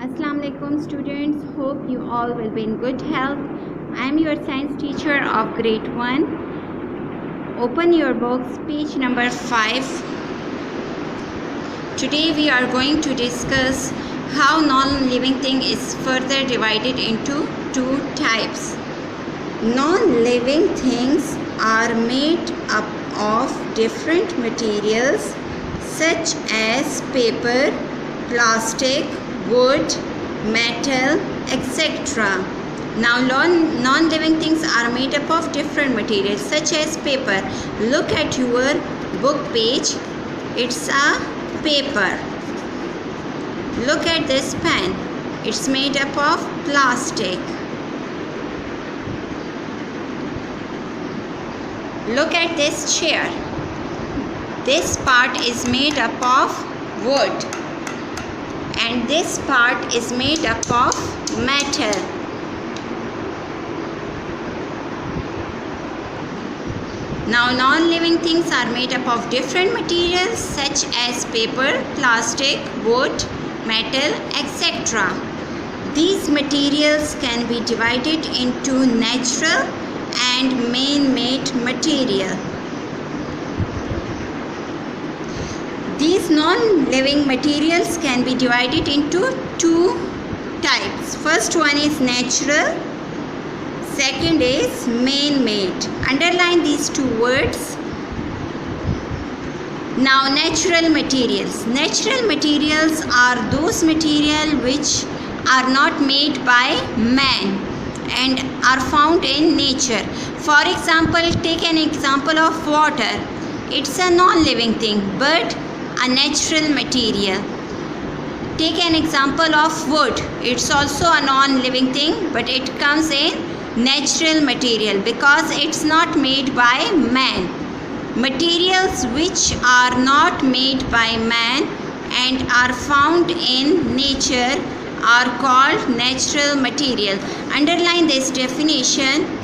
Assalamu alaikum students, hope you all will be in good health. I am your science teacher of grade 1. Open your books, page number 5. Today we are going to discuss how non-living thing is further divided into two types. Non-living things are made up of different materials such as paper, plastic, wood, metal, etc. Now non-living things are made up of different materials such as paper. Look at your book page. It's a paper. Look at this pen. It's made up of plastic. Look at this chair. This part is made up of wood. And this part is made up of metal. Now non-living things are made up of different materials such as paper, plastic, wood, metal, etc. These materials can be divided into natural and man-made material. These non-living materials can be divided into two types. First one is natural, second is man-made. Underline these two words. Now natural materials. Natural materials are those materials which are not made by man and are found in nature. For example, take an example of water. It's a non-living thing but a natural material. Take an example of wood. It's also a non-living thing but it comes in natural material because it's not made by man. Materials which are not made by man and are found in nature are called natural material. Underline this definition.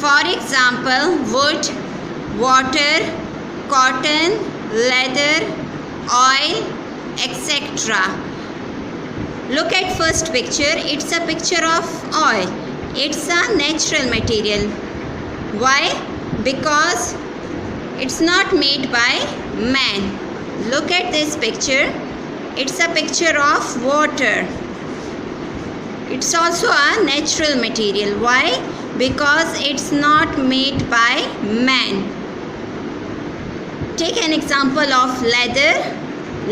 For example, wood, water, cotton, leather, oil, etc. Look at first picture. It's a picture of oil. It's a natural material. Why? Because it's not made by man. Look at this picture. It's a picture of water. It's also a natural material. Why? Because it's not made by man. Take an example of leather.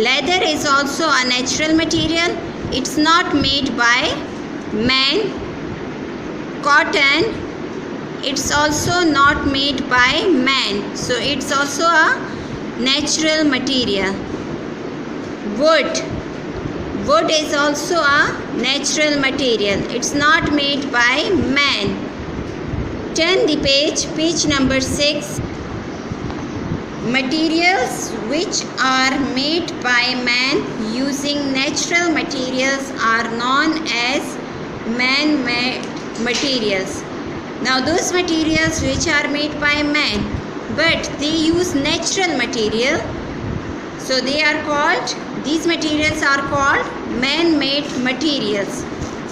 Leather is also a natural material. It's not made by man. Cotton, it's also not made by man. So it's also a natural material. Wood. Wood is also a natural material. It's not made by man. Turn the page, page number 6. Materials which are made by man using natural materials are known as man-made materials. Now those materials which are made by man but they use natural material, so they are called, these materials are called man-made materials.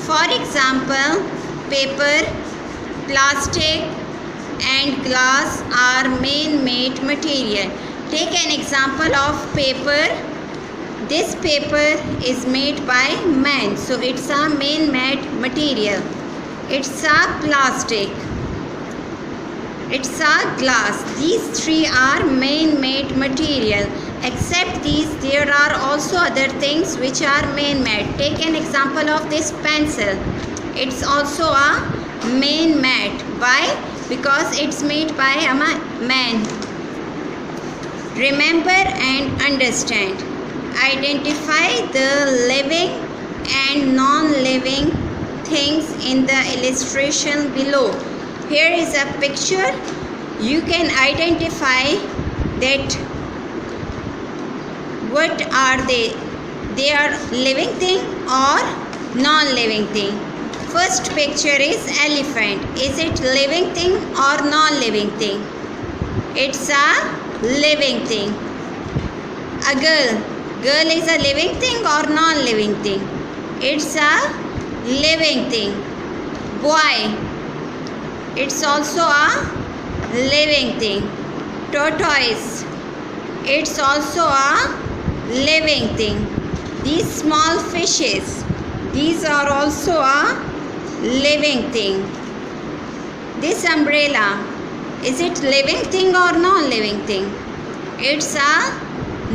For example, paper, plastic and glass are man-made material. Take an example of paper. This paper is made by man, so it's a man-made material. It's a plastic. It's a glass. These three are man-made material. Except these, there are also other things which are man-made. Take an example of this pencil. It's also a man-made. Why? Because it's made by a man. Remember and understand. Identify the living and non-living things in the illustration below. Here is a picture. You can identify that what are they? They are living thing or non-living thing. First picture is elephant. Is it living thing or non-living thing? It's a living thing. A girl. Girl is a living thing or non-living thing? It's a living thing. Boy. It's also a living thing. Tortoise. It's also a living thing. These small fishes. These are also a living thing. This umbrella. Is it living thing or non-living thing? It's a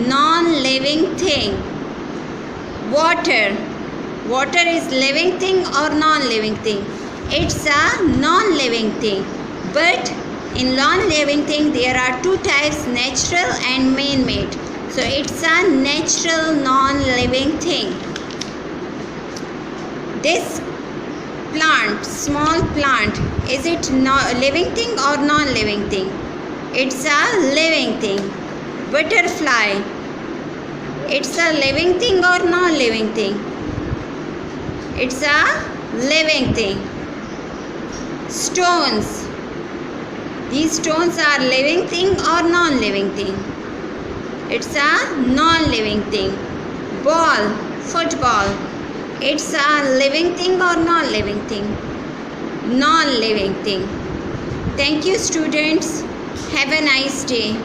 non-living thing. Water. Water is living thing or non-living thing? It's a non-living thing. But in non-living thing there are two types, natural and man-made. So it's a natural non-living thing. This plant, small plant, is it living thing or non-living thing? It's a living thing. Butterfly. It's a living thing or non-living thing? It's a living thing. Stones. These stones are living thing or non-living thing? It's a non-living thing. Ball, football. It's a living thing or non-living thing? Non-living thing. Thank you, students. Have a nice day.